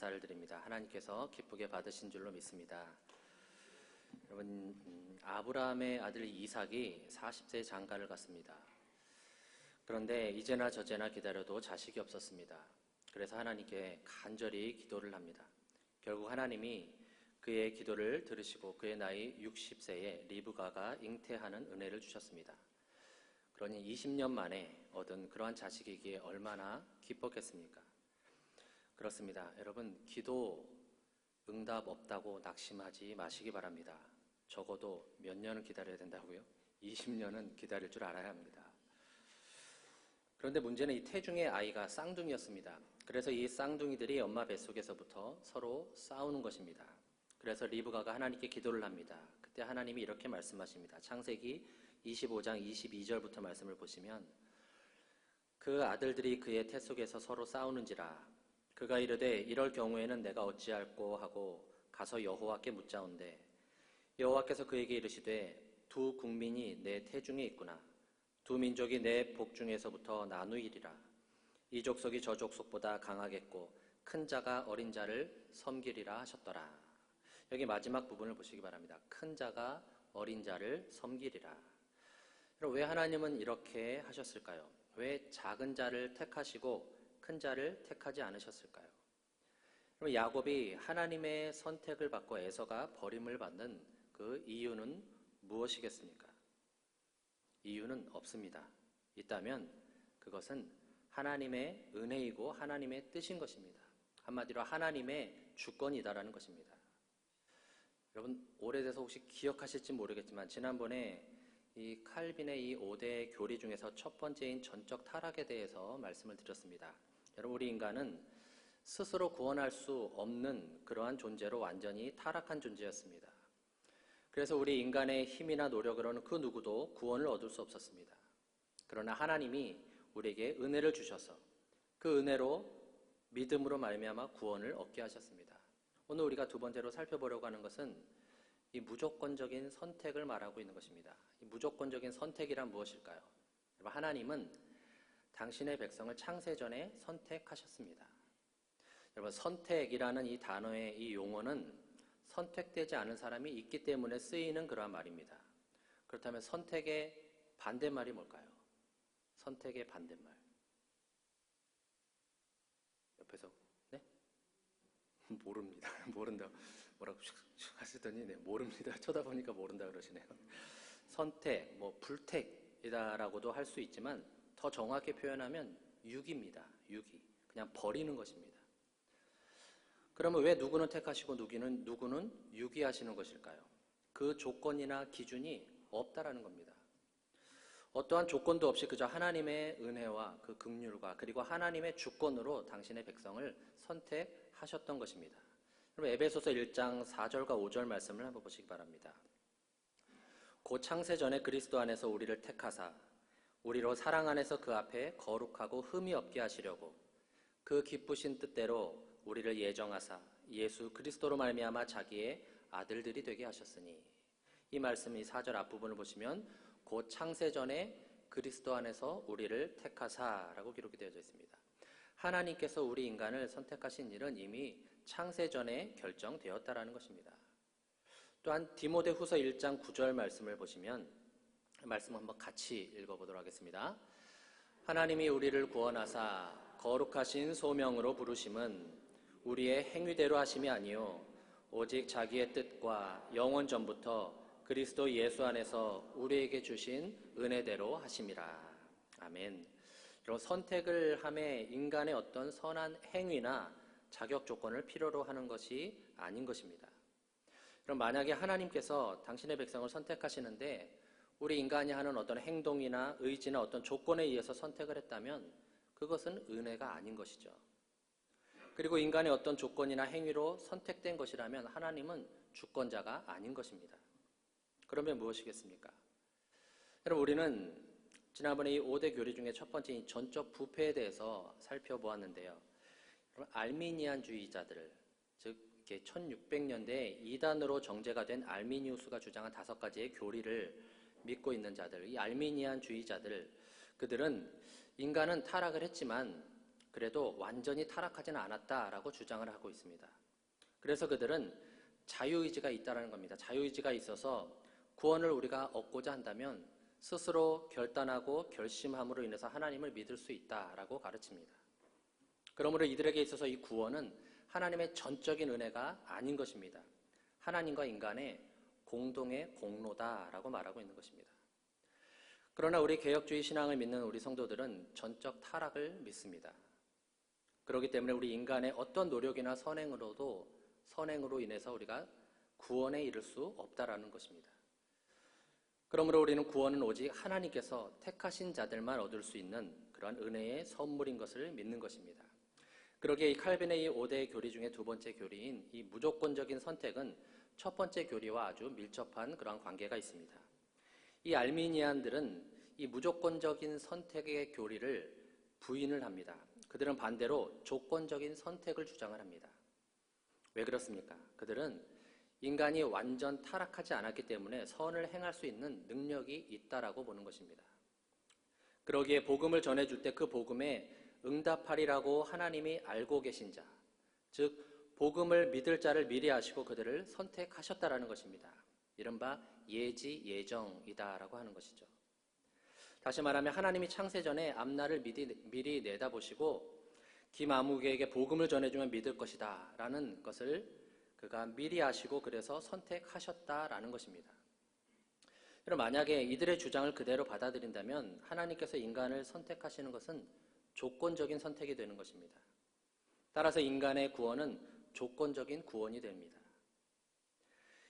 감사를 드립니다. 하나님께서 기쁘게 받으신 줄로 믿습니다. 여러분, 아브라함의 아들 이삭이 40세에 장가를 갔습니다. 그런데 이제나 저제나 기다려도 자식이 없었습니다. 그래서 하나님께 간절히 기도를 합니다. 결국 하나님이 그의 기도를 들으시고 그의 나이 60세에 리브가가 잉태하는 은혜를 주셨습니다. 그러니 20년 만에 얻은 그러한 자식이기에 얼마나 기뻤겠습니까? 그렇습니다. 여러분, 기도 응답 없다고 낙심하지 마시기 바랍니다. 적어도 몇 년은 기다려야 된다고요? 20년은 기다릴 줄 알아야 합니다. 그런데 문제는 이 태중의 아이가 쌍둥이였습니다. 그래서 이 쌍둥이들이 엄마 뱃속에서부터 서로 싸우는 것입니다. 그래서 리브가가 하나님께 기도를 합니다. 그때 하나님이 이렇게 말씀하십니다. 창세기 25장 22절부터 말씀을 보시면 그 아들들이 그의 태 속에서 서로 싸우는지라 그가 이르되 이럴 경우에는 내가 어찌할꼬 하고 가서 여호와께 묻자온대 여호와께서 그에게 이르시되 두 국민이 내 태중에 있구나 두 민족이 내 복중에서부터 나누이리라 이 족속이 저 족속보다 강하겠고 큰 자가 어린 자를 섬기리라 하셨더라. 여기 마지막 부분을 보시기 바랍니다. 큰 자가 어린 자를 섬기리라. 왜 하나님은 이렇게 하셨을까요? 왜 작은 자를 택하시고 큰 자를 택하지 않으셨을까요? 야곱이 하나님의 선택을 받고 에서가 버림을 받는 그 이유는 무엇이겠습니까? 이유는 없습니다. 있다면 그것은 하나님의 은혜이고 하나님의 뜻인 것입니다. 한마디로 하나님의 주권이다라는 것입니다. 여러분, 오래돼서 혹시 기억하실지 모르겠지만 지난번에 이 칼빈의 이 5대 교리 중에서 첫 번째인 전적 타락에 대해서 말씀을 드렸습니다. 여러분, 우리 인간은 스스로 구원할 수 없는 그러한 존재로 완전히 타락한 존재였습니다. 그래서 우리 인간의 힘이나 노력으로는 그 누구도 구원을 얻을 수 없었습니다. 그러나 하나님이 우리에게 은혜를 주셔서 그 은혜로 믿음으로 말미암아 구원을 얻게 하셨습니다. 오늘 우리가 두 번째로 살펴보려고 하는 것은 이 무조건적인 선택을 말하고 있는 것입니다. 이 무조건적인 선택이란 무엇일까요? 하나님은 당신의 백성을 창세전에 선택하셨습니다. 여러분, 선택이라는 이 단어의 이 용어는 선택되지 않은 사람이 있기 때문에 쓰이는 그러한 말입니다. 그렇다면 선택의 반대말이 뭘까요? 선택의 반대말. 옆에서 네? 모릅니다. 모른다. 뭐라고 하시더니 네, 모릅니다. 쳐다보니까 모른다 그러시네요. 선택, 불택이다라고도 할 수 있지만 더 정확히 표현하면 유기입니다. 유기. 그냥 버리는 것입니다. 그러면 왜 누구는 택하시고 누구는 유기하시는 것일까요? 그 조건이나 기준이 없다라는 겁니다. 어떠한 조건도 없이 그저 하나님의 은혜와 그 긍휼과 그리고 하나님의 주권으로 당신의 백성을 선택하셨던 것입니다. 그럼 에베소서 1장 4절과 5절 말씀을 한번 보시기 바랍니다. 곧 창세전에 그리스도 안에서 우리를 택하사 우리로 사랑 안에서 그 앞에 거룩하고 흠이 없게 하시려고 그 기쁘신 뜻대로 우리를 예정하사 예수 그리스도로 말미암아 자기의 아들들이 되게 하셨으니 이 말씀이 4절 앞부분을 보시면 곧 창세전에 그리스도 안에서 우리를 택하사라고 기록이 되어져 있습니다. 하나님께서 우리 인간을 선택하신 일은 이미 창세전에 결정되었다라는 것입니다. 또한 디모데후서 1장 9절 말씀을 보시면 말씀 한번 같이 읽어보도록 하겠습니다. 하나님이 우리를 구원하사 거룩하신 소명으로 부르심은 우리의 행위대로 하심이 아니요 오직 자기의 뜻과 영원 전부터 그리스도 예수 안에서 우리에게 주신 은혜대로 하심이라. 아멘. 여러분, 선택을 함에 인간의 어떤 선한 행위나 자격 조건을 필요로 하는 것이 아닌 것입니다. 그럼 만약에 하나님께서 당신의 백성을 선택하시는데 우리 인간이 하는 어떤 행동이나 의지나 어떤 조건에 의해서 선택을 했다면 그것은 은혜가 아닌 것이죠. 그리고 인간의 어떤 조건이나 행위로 선택된 것이라면 하나님은 주권자가 아닌 것입니다. 그러면 무엇이겠습니까? 여러분, 우리는 지난번에 이 5대 교리 중에 첫 번째 이 전적 부패에 대해서 살펴보았는데요. 알미니안주의자들, 즉 1600년대에 이단으로 정제가 된 알미니우스가 주장한 5가지의 교리를 믿고 있는 자들, 이 알미니안주의자들, 그들은 인간은 타락을 했지만 그래도 완전히 타락하지는 않았다라고 주장을 하고 있습니다. 그래서 그들은 자유의지가 있다는 겁니다. 자유의지가 있어서 구원을 우리가 얻고자 한다면 스스로 결단하고 결심함으로 인해서 하나님을 믿을 수 있다라고 가르칩니다. 그러므로 이들에게 있어서 이 구원은 하나님의 전적인 은혜가 아닌 것입니다. 하나님과 인간의 공동의 공로다라고 말하고 있는 것입니다. 그러나 우리 개혁주의 신앙을 믿는 우리 성도들은 전적 타락을 믿습니다. 그렇기 때문에 우리 인간의 어떤 노력이나 선행으로 인해서 우리가 구원에 이를 수 없다라는 것입니다. 그러므로 우리는 구원은 오직 하나님께서 택하신 자들만 얻을 수 있는 그러한 은혜의 선물인 것을 믿는 것입니다. 그러기에 이 칼빈의 이 5대 교리 중에 두 번째 교리인 이 무조건적인 선택은 첫 번째 교리와 아주 밀접한 그러한 관계가 있습니다. 이 알미니안들은 이 무조건적인 선택의 교리를 부인을 합니다. 그들은 반대로 조건적인 선택을 주장을 합니다. 왜 그렇습니까? 그들은 인간이 완전 타락하지 않았기 때문에 선을 행할 수 있는 능력이 있다라고 보는 것입니다. 그러기에 복음을 전해줄 때 그 복음에 응답하리라고 하나님이 알고 계신 자, 즉 복음을 믿을 자를 미리 아시고 그들을 선택하셨다라는 것입니다. 이른바 예지 예정이다라고 하는 것이죠. 다시 말하면 하나님이 창세전에 앞날을 미리 내다보시고 김아무개에게 복음을 전해주면 믿을 것이다 라는 것을 그가 미리 아시고 그래서 선택하셨다라는 것입니다. 여러분, 만약에 이들의 주장을 그대로 받아들인다면 하나님께서 인간을 선택하시는 것은 조건적인 선택이 되는 것입니다. 따라서 인간의 구원은 조건적인 구원이 됩니다.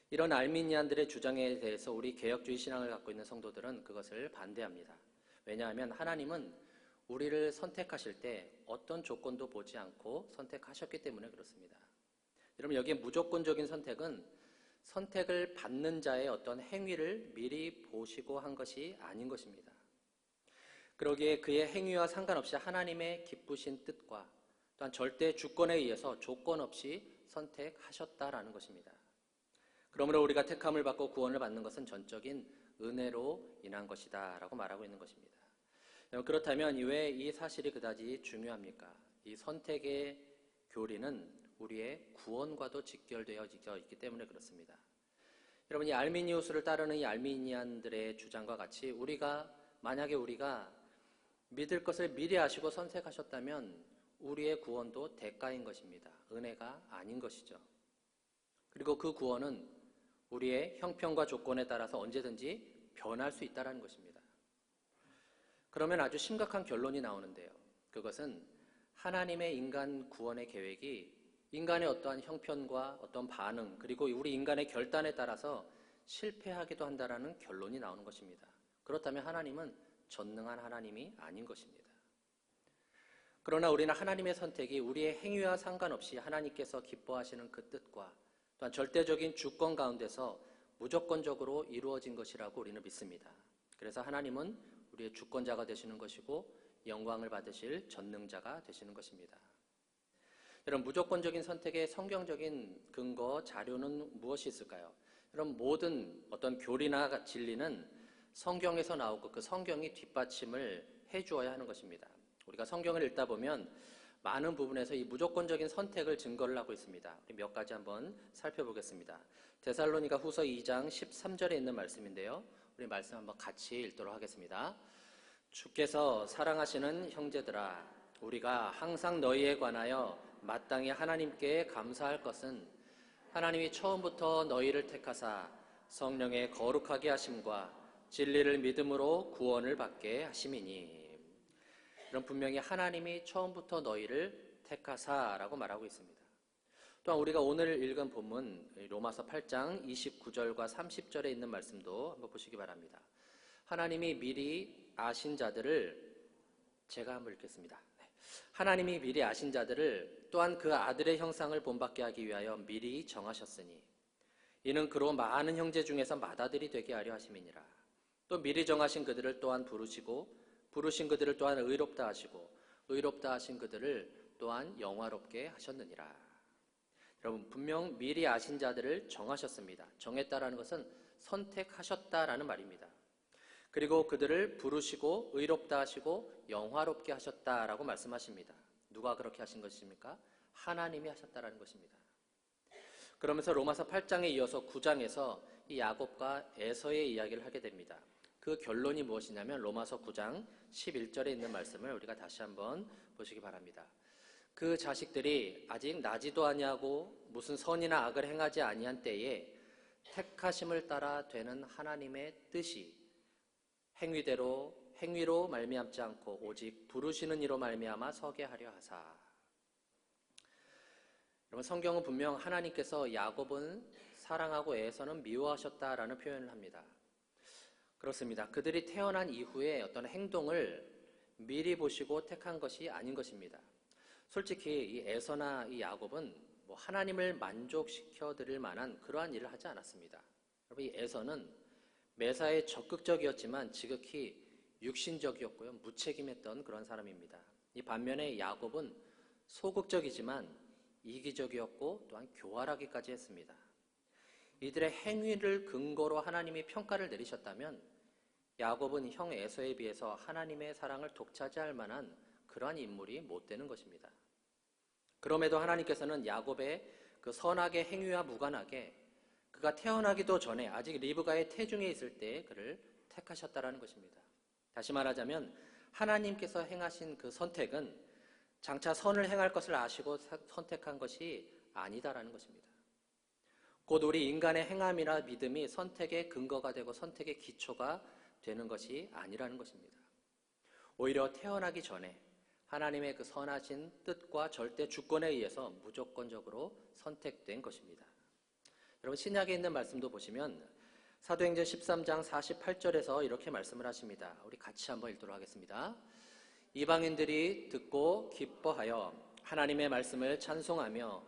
이런 알미니안들의 주장에 대해서 우리 개혁주의 신앙을 갖고 있는 성도들은 그것을 반대합니다. 왜냐하면 하나님은 우리를 선택하실 때 어떤 조건도 보지 않고 선택하셨기 때문에 그렇습니다. 여러분, 여기에 무조건적인 선택은 선택을 받는 자의 어떤 행위를 미리 보시고 한 것이 아닌 것입니다. 그러기에 그의 행위와 상관없이 하나님의 기쁘신 뜻과 또한 절대 주권에 의해서 조건 없이 선택하셨다라는 것입니다. 그러므로 우리가 택함을 받고 구원을 받는 것은 전적인 은혜로 인한 것이다 라고 말하고 있는 것입니다. 그렇다면 왜 이 사실이 그다지 중요합니까? 이 선택의 교리는 우리의 구원과도 직결되어 있기 때문에 그렇습니다. 여러분, 이 알미니우스를 따르는 이 알미니안들의 주장과 같이 만약에 우리가 믿을 것을 미리 아시고 선택하셨다면 우리의 구원도 대가인 것입니다. 은혜가 아닌 것이죠. 그리고 그 구원은 우리의 형편과 조건에 따라서 언제든지 변할 수 있다는 것입니다. 그러면 아주 심각한 결론이 나오는데요. 그것은 하나님의 인간 구원의 계획이 인간의 어떠한 형편과 어떤 반응, 그리고 우리 인간의 결단에 따라서 실패하기도 한다라는 결론이 나오는 것입니다. 그렇다면 하나님은 전능한 하나님이 아닌 것입니다. 그러나 우리는 하나님의 선택이 우리의 행위와 상관없이 하나님께서 기뻐하시는 그 뜻과 또한 절대적인 주권 가운데서 무조건적으로 이루어진 것이라고 우리는 믿습니다. 그래서 하나님은 우리의 주권자가 되시는 것이고 영광을 받으실 전능자가 되시는 것입니다. 여러분, 무조건적인 선택의 성경적인 근거, 자료는 무엇이 있을까요? 여러분, 모든 어떤 교리나 진리는 성경에서 나오고 그 성경이 뒷받침을 해주어야 하는 것입니다. 우리가 성경을 읽다 보면 많은 부분에서 이 무조건적인 선택을 증거를 하고 있습니다. 우리 몇 가지 한번 살펴보겠습니다. 데살로니가 후서 2장 13절에 있는 말씀인데요. 우리 말씀 한번 같이 읽도록 하겠습니다. 주께서 사랑하시는 형제들아, 우리가 항상 너희에 관하여 마땅히 하나님께 감사할 것은 하나님이 처음부터 너희를 택하사 성령의 거룩하게 하심과 진리를 믿음으로 구원을 받게 하심이니. 이런 분명히 하나님이 처음부터 너희를 택하사라고 말하고 있습니다. 또한 우리가 오늘 읽은 본문 로마서 8장 29절과 30절에 있는 말씀도 한번 보시기 바랍니다. 하나님이 미리 아신 자들을 제가 한번 읽겠습니다. 하나님이 미리 아신 자들을 또한 그 아들의 형상을 본받게 하기 위하여 미리 정하셨으니 이는 그로 많은 형제 중에서 맏아들이 되게 하려 하심이니라. 또 미리 정하신 그들을 또한 부르시고 부르신 그들을 또한 의롭다 하시고 의롭다 하신 그들을 또한 영화롭게 하셨느니라. 여러분, 분명 미리 아신 자들을 정하셨습니다. 정했다라는 것은 선택하셨다라는 말입니다. 그리고 그들을 부르시고 의롭다 하시고 영화롭게 하셨다라고 말씀하십니다. 누가 그렇게 하신 것입니까? 하나님이 하셨다라는 것입니다. 그러면서 로마서 8장에 이어서 9장에서 이 야곱과 에서의 이야기를 하게 됩니다. 그 결론이 무엇이냐면 로마서 9장 11절에 있는 말씀을 우리가 다시 한번 보시기 바랍니다. 그 자식들이 아직 나지도 아니하고 무슨 선이나 악을 행하지 아니한 때에 택하심을 따라 되는 하나님의 뜻이 행위로 말미암지 않고 오직 부르시는 이로 말미암아 서게 하려 하사. 여러분, 성경은 분명 하나님께서 야곱은 사랑하고 에서는 미워하셨다라는 표현을 합니다. 그렇습니다. 그들이 태어난 이후에 어떤 행동을 미리 보시고 택한 것이 아닌 것입니다. 솔직히 이 에서나 이 야곱은 하나님을 만족시켜 드릴 만한 그러한 일을 하지 않았습니다. 여러분, 이 에서는 매사에 적극적이었지만 지극히 육신적이었고요, 무책임했던 그런 사람입니다. 이 반면에 야곱은 소극적이지만 이기적이었고 또한 교활하기까지 했습니다. 이들의 행위를 근거로 하나님이 평가를 내리셨다면 야곱은 형 에서에 비해서 하나님의 사랑을 독차지할 만한 그러한 인물이 못 되는 것입니다. 그럼에도 하나님께서는 야곱의 그 선악의 행위와 무관하게 그가 태어나기도 전에 아직 리브가의 태중에 있을 때 그를 택하셨다라는 것입니다. 다시 말하자면 하나님께서 행하신 그 선택은 장차 선을 행할 것을 아시고 선택한 것이 아니다라는 것입니다. 곧 우리 인간의 행함이나 믿음이 선택의 근거가 되고 선택의 기초가 되는 것이 아니라는 것입니다. 오히려 태어나기 전에 하나님의 그 선하신 뜻과 절대 주권에 의해서 무조건적으로 선택된 것입니다. 여러분, 신약에 있는 말씀도 보시면 사도행전 13장 48절에서 이렇게 말씀을 하십니다. 우리 같이 한번 읽도록 하겠습니다. 이방인들이 듣고 기뻐하여 하나님의 말씀을 찬송하며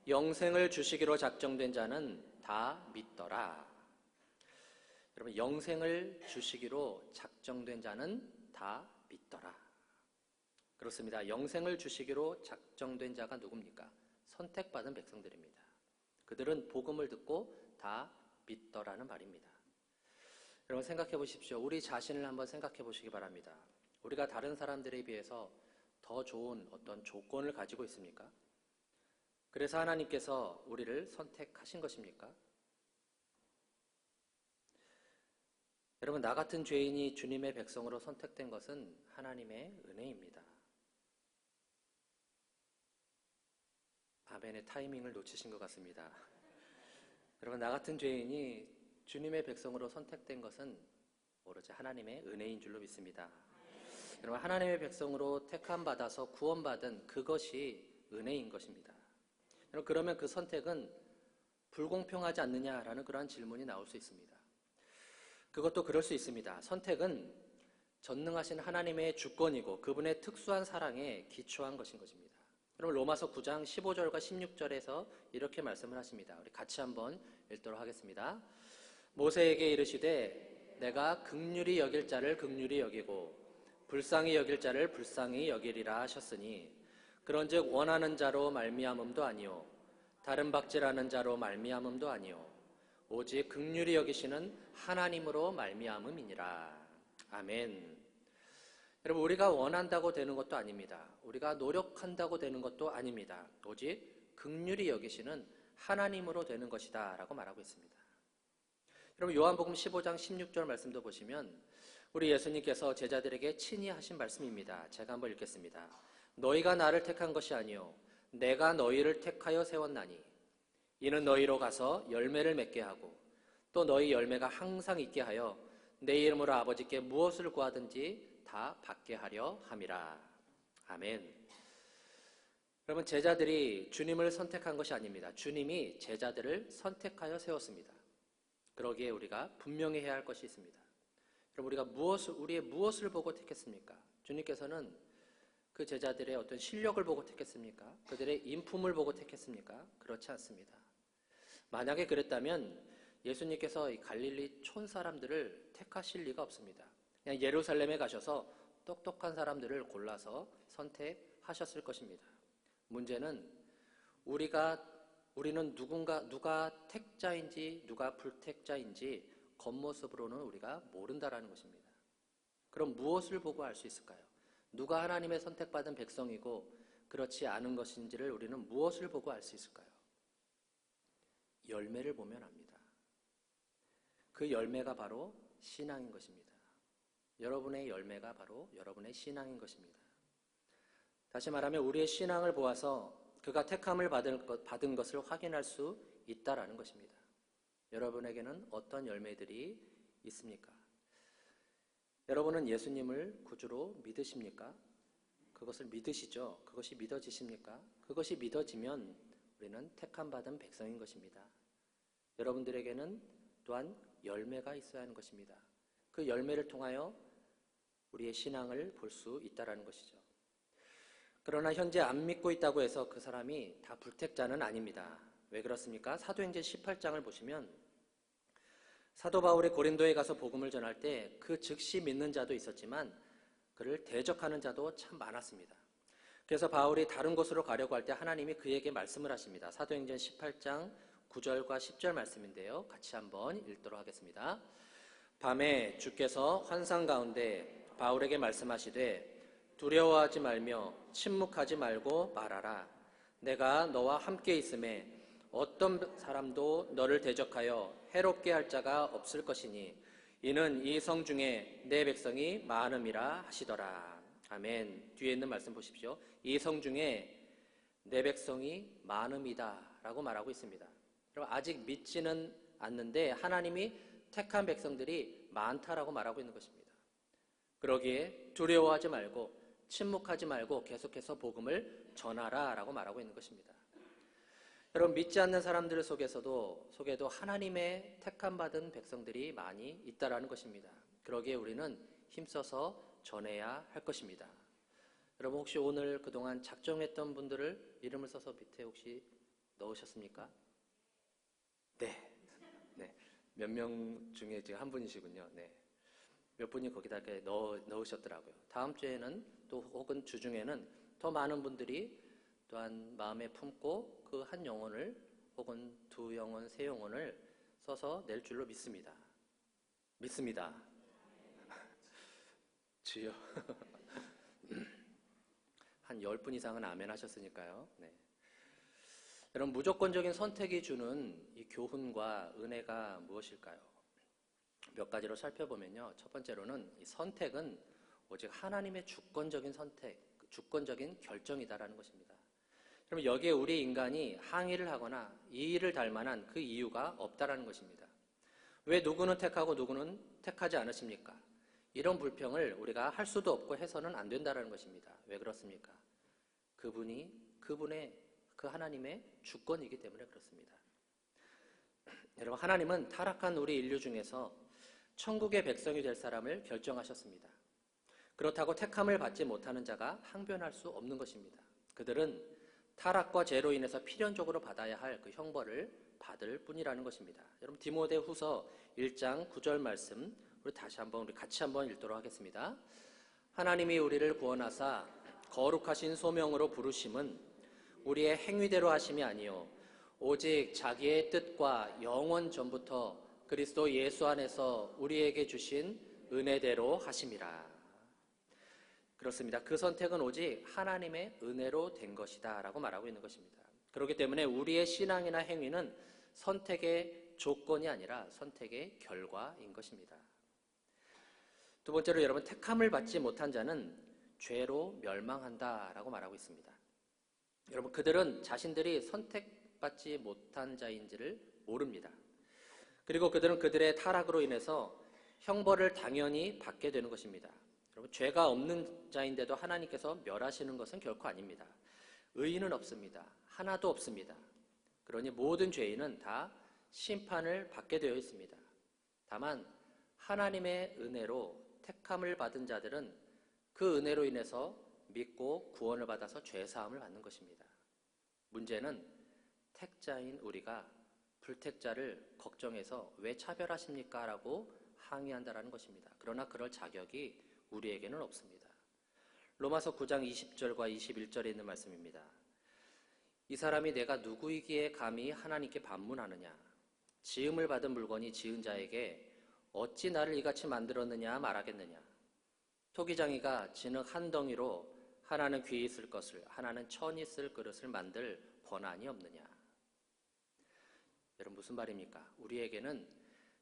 영생을 주시기로 작정된 자는 다 믿더라. 여러분, 영생을 주시기로 작정된 자는 다 믿더라. 그렇습니다. 영생을 주시기로 작정된 자가 누굽니까? 선택받은 백성들입니다. 그들은 복음을 듣고 다 믿더라는 말입니다. 여러분, 생각해 보십시오. 우리 자신을 한번 생각해 보시기 바랍니다. 우리가 다른 사람들에 비해서 더 좋은 어떤 조건을 가지고 있습니까? 그래서 하나님께서 우리를 선택하신 것입니까? 여러분, 나 같은 죄인이 주님의 백성으로 선택된 것은 하나님의 은혜입니다. 아멘의 타이밍을 놓치신 것 같습니다. 여러분, 나 같은 죄인이 주님의 백성으로 선택된 것은 오로지 하나님의 은혜인 줄로 믿습니다. 여러분, 하나님의 백성으로 택함받아서 구원받은 그것이 은혜인 것입니다. 여러분, 그러면 그 선택은 불공평하지 않느냐라는 그러한 질문이 나올 수 있습니다. 그것도 그럴 수 있습니다. 선택은 전능하신 하나님의 주권이고 그분의 특수한 사랑에 기초한 것인 것입니다. 여러분, 로마서 9장 15절과 16절에서 이렇게 말씀을 하십니다. 우리 같이 한번 읽도록 하겠습니다. 모세에게 이르시되 내가 긍휼히 여길 자를 긍휼히 여기고 불쌍히 여길 자를 불쌍히 여기리라 하셨으니 그런즉 원하는 자로 말미암음도 아니요 다른 박질하는 자로 말미암음도 아니요 오직 긍휼히 여기시는 하나님으로 말미암음이니라. 아멘. 여러분, 우리가 원한다고 되는 것도 아닙니다. 우리가 노력한다고 되는 것도 아닙니다. 오직 긍휼히 여기시는 하나님으로 되는 것이다 라고 말하고 있습니다. 여러분, 요한복음 15장 16절 말씀도 보시면 우리 예수님께서 제자들에게 친히 하신 말씀입니다. 제가 한번 읽겠습니다. 너희가 나를 택한 것이 아니요 내가 너희를 택하여 세웠나니 이는 너희로 가서 열매를 맺게 하고 또 너희 열매가 항상 있게 하여 내 이름으로 아버지께 무엇을 구하든지 다 받게 하려 함이라. 아멘. 여러분, 제자들이 주님을 선택한 것이 아닙니다. 주님이 제자들을 선택하여 세웠습니다. 그러기에 우리가 분명히 해야 할 것이 있습니다. 여러분, 우리의 무엇을 보고 택했습니까? 주님께서는 그 제자들의 어떤 실력을 보고 택했습니까? 그들의 인품을 보고 택했습니까? 그렇지 않습니다. 만약에 그랬다면 예수님께서 이 갈릴리 촌 사람들을 택하실 리가 없습니다. 그냥 예루살렘에 가셔서 똑똑한 사람들을 골라서 선택하셨을 것입니다. 문제는 우리는 누가 택자인지 누가 불택자인지 겉모습으로는 우리가 모른다라는 것입니다. 그럼 무엇을 보고 알 수 있을까요? 누가 하나님의 선택받은 백성이고 그렇지 않은 것인지를 우리는 무엇을 보고 알 수 있을까요? 열매를 보면 압니다. 그 열매가 바로 신앙인 것입니다. 여러분의 열매가 바로 여러분의 신앙인 것입니다. 다시 말하면 우리의 신앙을 보아서 그가 택함을 받은 것을 확인할 수 있다라는 것입니다. 여러분에게는 어떤 열매들이 있습니까? 여러분은 예수님을 구주로 믿으십니까? 그것을 믿으시죠? 그것이 믿어지십니까? 그것이 믿어지면 우리는 택함받은 백성인 것입니다. 여러분들에게는 또한 열매가 있어야 하는 것입니다. 그 열매를 통하여 우리의 신앙을 볼 수 있다는 것이죠. 그러나 현재 안 믿고 있다고 해서 그 사람이 다 불택자는 아닙니다. 왜 그렇습니까? 사도행전 18장을 보시면 사도 바울이 고린도에 가서 복음을 전할 때 그 즉시 믿는 자도 있었지만 그를 대적하는 자도 참 많았습니다. 그래서 바울이 다른 곳으로 가려고 할 때 하나님이 그에게 말씀을 하십니다. 사도행전 18장 9절과 10절 말씀인데요. 같이 한번 읽도록 하겠습니다. 밤에 주께서 환상 가운데 바울에게 말씀하시되 두려워하지 말며 침묵하지 말고 말하라. 내가 너와 함께 있음에 어떤 사람도 너를 대적하여 해롭게 할 자가 없을 것이니 이는 이 성 중에 내 백성이 많음이라 하시더라. 아멘. 뒤에 있는 말씀 보십시오. 이 성 중에 내 백성이 많음이다 라고 말하고 있습니다. 여러분, 아직 믿지는 않는데 하나님이 택한 백성들이 많다라고 말하고 있는 것입니다. 그러기에 두려워하지 말고 침묵하지 말고 계속해서 복음을 전하라 라고 말하고 있는 것입니다. 여러분, 믿지 않는 사람들 속에도 하나님의 택함받은 백성들이 많이 있다라는 것입니다. 그러기에 우리는 힘써서 전해야 할 것입니다. 여러분, 혹시 오늘 그동안 작정했던 분들을 이름을 써서 밑에 혹시 넣으셨습니까? 네. 몇 명 중에 지금 한 분이시군요. 네. 몇 분이 거기다 이렇게 넣으셨더라고요. 다음 주에는 또 혹은 주중에는 더 많은 분들이 또한 마음에 품고 그 한 영혼을 혹은 두 영혼, 세 영혼을 써서 낼 줄로 믿습니다. 믿습니다. 주여. 한 10분 이상은 아멘 하셨으니까요. 네. 여러분, 무조건적인 선택이 주는 이 교훈과 은혜가 무엇일까요? 몇 가지로 살펴보면요. 첫 번째로는 이 선택은 오직 하나님의 주권적인 선택, 주권적인 결정이다라는 것입니다. 그러면 여기에 우리 인간이 항의를 하거나 이 일을 달 만한 그 이유가 없다라는 것입니다. 왜 누구는 택하고 누구는 택하지 않으십니까? 이런 불평을 우리가 할 수도 없고 해서는 안 된다라는 것입니다. 왜 그렇습니까? 그분의 그 하나님의 주권이기 때문에 그렇습니다. 여러분, 하나님은 타락한 우리 인류 중에서 천국의 백성이 될 사람을 결정하셨습니다. 그렇다고 택함을 받지 못하는 자가 항변할 수 없는 것입니다. 그들은 타락과 죄로 인해서 필연적으로 받아야 할 그 형벌을 받을 뿐이라는 것입니다. 여러분, 디모데후서 1장 9절 말씀 우리 같이 한번 읽도록 하겠습니다. 하나님이 우리를 구원하사 거룩하신 소명으로 부르심은 우리의 행위대로 하심이 아니요 오직 자기의 뜻과 영원 전부터 그리스도 예수 안에서 우리에게 주신 은혜대로 하심이라. 그렇습니다. 그 선택은 오직 하나님의 은혜로 된 것이다 라고 말하고 있는 것입니다. 그렇기 때문에 우리의 신앙이나 행위는 선택의 조건이 아니라 선택의 결과인 것입니다. 두 번째로 여러분, 택함을 받지 못한 자는 죄로 멸망한다라고 말하고 있습니다. 여러분, 그들은 자신들이 선택받지 못한 자인지를 모릅니다. 그리고 그들은 그들의 타락으로 인해서 형벌을 당연히 받게 되는 것입니다. 여러분, 죄가 없는 자인데도 하나님께서 멸하시는 것은 결코 아닙니다. 의인은 없습니다. 하나도 없습니다. 그러니 모든 죄인은 다 심판을 받게 되어 있습니다. 다만 하나님의 은혜로 택함을 받은 자들은 그 은혜로 인해서 믿고 구원을 받아서 죄사함을 받는 것입니다. 문제는 택자인 우리가 불택자를 걱정해서 왜 차별하십니까? 라고 항의한다는 것입니다. 그러나 그럴 자격이 우리에게는 없습니다. 로마서 9장 20절과 21절에 있는 말씀입니다. 이 사람이 내가 누구이기에 감히 하나님께 반문하느냐? 지음을 받은 물건이 지은 자에게 어찌 나를 이같이 만들었느냐 말하겠느냐? 토기장이가 진흙 한 덩이로 하나는 귀히 쓸 것을, 하나는 천히 쓸 그릇을 만들 권한이 없느냐? 여러분 무슨 말입니까? 우리에게는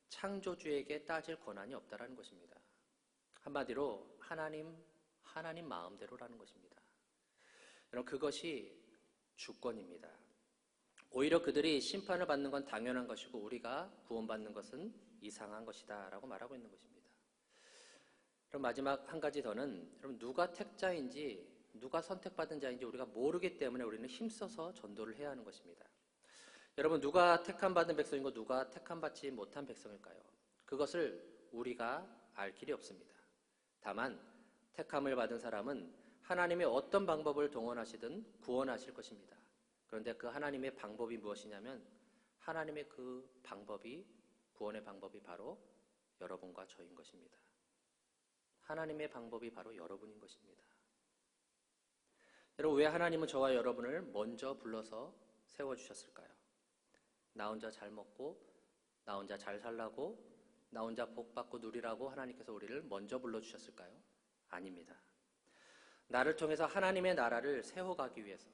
창조주에게 따질 권한이 없다라는 것입니다. 한마디로 하나님 마음대로라는 것입니다. 여러분 그것이 주권입니다. 오히려 그들이 심판을 받는 건 당연한 것이고 우리가 구원받는 것은 이상한 것이다 라고 말하고 있는 것입니다. 그럼 마지막 한 가지 더는 여러분 누가 택자인지 누가 선택받은 자인지 우리가 모르기 때문에 우리는 힘써서 전도를 해야 하는 것입니다. 여러분 누가 택함받은 백성이고 누가 택함받지 못한 백성일까요? 그것을 우리가 알 길이 없습니다. 다만 택함을 받은 사람은 하나님의 어떤 방법을 동원하시든 구원하실 것입니다. 그런데 그 하나님의 방법이 무엇이냐면 하나님의 그 방법이 구원의 방법이 바로 여러분과 저인 것입니다. 하나님의 방법이 바로 여러분인 것입니다. 여러분 왜 하나님은 저와 여러분을 먼저 불러서 세워주셨을까요? 나 혼자 잘 먹고 나 혼자 잘 살라고 나 혼자 복받고 누리라고 하나님께서 우리를 먼저 불러주셨을까요? 아닙니다. 나를 통해서 하나님의 나라를 세워가기 위해서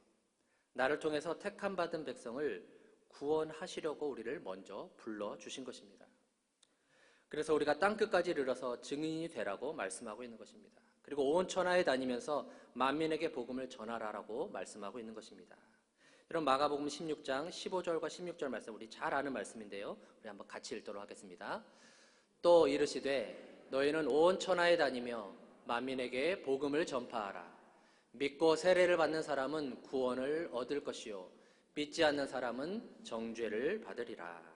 나를 통해서 택함받은 백성을 구원하시려고 우리를 먼저 불러주신 것입니다. 그래서 우리가 땅끝까지 이르러서 증인이 되라고 말씀하고 있는 것입니다. 그리고 온 천하에 다니면서 만민에게 복음을 전하라라고 말씀하고 있는 것입니다. 여러분 마가복음 16장 15절과 16절 말씀 우리 잘 아는 말씀인데요. 우리 한번 같이 읽도록 하겠습니다. 또 이르시되 너희는 온 천하에 다니며 만민에게 복음을 전파하라. 믿고 세례를 받는 사람은 구원을 얻을 것이요 믿지 않는 사람은 정죄를 받으리라.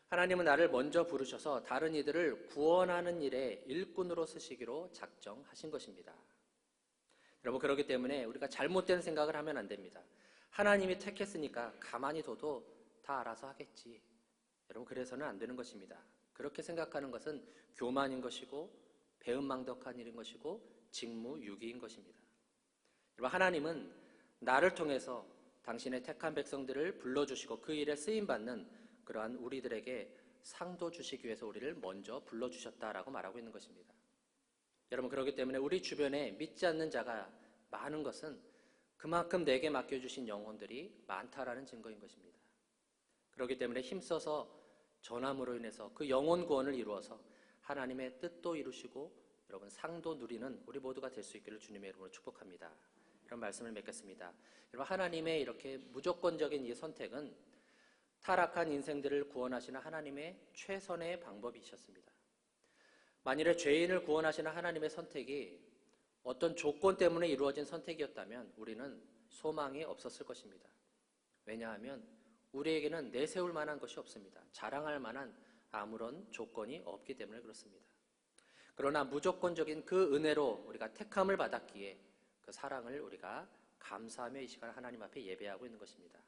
하나님은 나를 먼저 부르셔서 다른 이들을 구원하는 일에 일꾼으로 쓰시기로 작정하신 것입니다. 여러분 그렇기 때문에 우리가 잘못된 생각을 하면 안 됩니다. 하나님이 택했으니까 가만히 둬도 다 알아서 하겠지. 여러분 그래서는 안 되는 것입니다. 그렇게 생각하는 것은 교만인 것이고 배은망덕한 일인 것이고 직무유기인 것입니다. 여러분 하나님은 나를 통해서 당신의 택한 백성들을 불러주시고 그 일에 쓰임받는 그러한 우리들에게 상도 주시기 위해서 우리를 먼저 불러주셨다라고 말하고 있는 것입니다. 여러분 그렇기 때문에 우리 주변에 믿지 않는 자가 많은 것은 그만큼 내게 맡겨주신 영혼들이 많다라는 증거인 것입니다. 그렇기 때문에 힘써서 전함으로 인해서 그 영혼 구원을 이루어서 하나님의 뜻도 이루시고 여러분 상도 누리는 우리 모두가 될 수 있기를 주님의 이름으로 축복합니다. 이런 말씀을 맺겠습니다. 여러분 하나님의 이렇게 무조건적인 이 선택은 타락한 인생들을 구원하시는 하나님의 최선의 방법이셨습니다. 만일에 죄인을 구원하시는 하나님의 선택이 어떤 조건 때문에 이루어진 선택이었다면 우리는 소망이 없었을 것입니다. 왜냐하면 우리에게는 내세울 만한 것이 없습니다. 자랑할 만한 아무런 조건이 없기 때문에 그렇습니다. 그러나 무조건적인 그 은혜로 우리가 택함을 받았기에 그 사랑을 우리가 감사하며 이 시간 하나님 앞에 예배하고 있는 것입니다.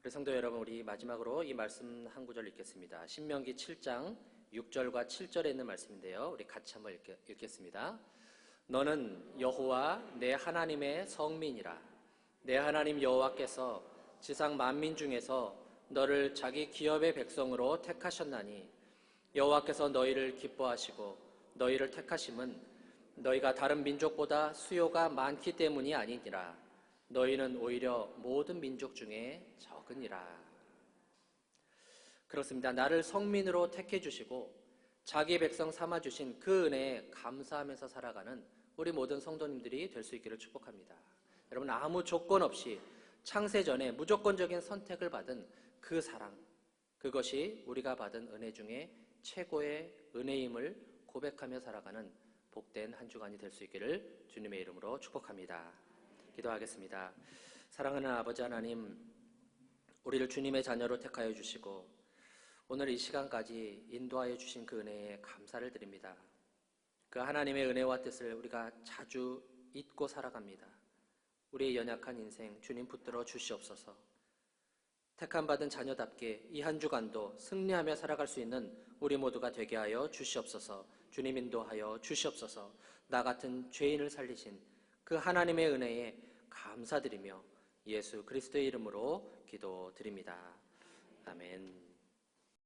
우리 성도 여러분 우리 마지막으로 이 말씀 한 구절 읽겠습니다. 신명기 7장 6절과 7절에 있는 말씀인데요. 우리 같이 한번 읽겠습니다. 너는 여호와 내 하나님의 성민이라. 내 하나님 여호와께서 지상 만민 중에서 너를 자기 기업의 백성으로 택하셨나니 여호와께서 너희를 기뻐하시고 너희를 택하심은 너희가 다른 민족보다 수요가 많기 때문이 아니니라. 너희는 오히려 모든 민족 중에 적으니라. 그렇습니다. 나를 성민으로 택해 주시고 자기 백성 삼아 주신 그 은혜에 감사하면서 살아가는 우리 모든 성도님들이 될 수 있기를 축복합니다. 여러분 아무 조건 없이 창세 전에 무조건적인 선택을 받은 그 사랑, 그것이 우리가 받은 은혜 중에 최고의 은혜임을 고백하며 살아가는 복된 한 주간이 될 수 있기를 주님의 이름으로 축복합니다. 기도하겠습니다. 사랑하는 아버지 하나님, 우리를 주님의 자녀로 택하여 주시고 오늘 이 시간까지 인도하여 주신 그 은혜에 감사를 드립니다. 그 하나님의 은혜와 뜻을 우리가 자주 잊고 살아갑니다. 우리의 연약한 인생 주님 붙들어 주시옵소서. 택함받은 자녀답게 이 한 주간도 승리하며 살아갈 수 있는 우리 모두가 되게 하여 주시옵소서. 주님 인도하여 주시옵소서. 나 같은 죄인을 살리신 그 하나님의 은혜에 감사드리며 예수 그리스도의 이름으로 기도드립니다. 아멘.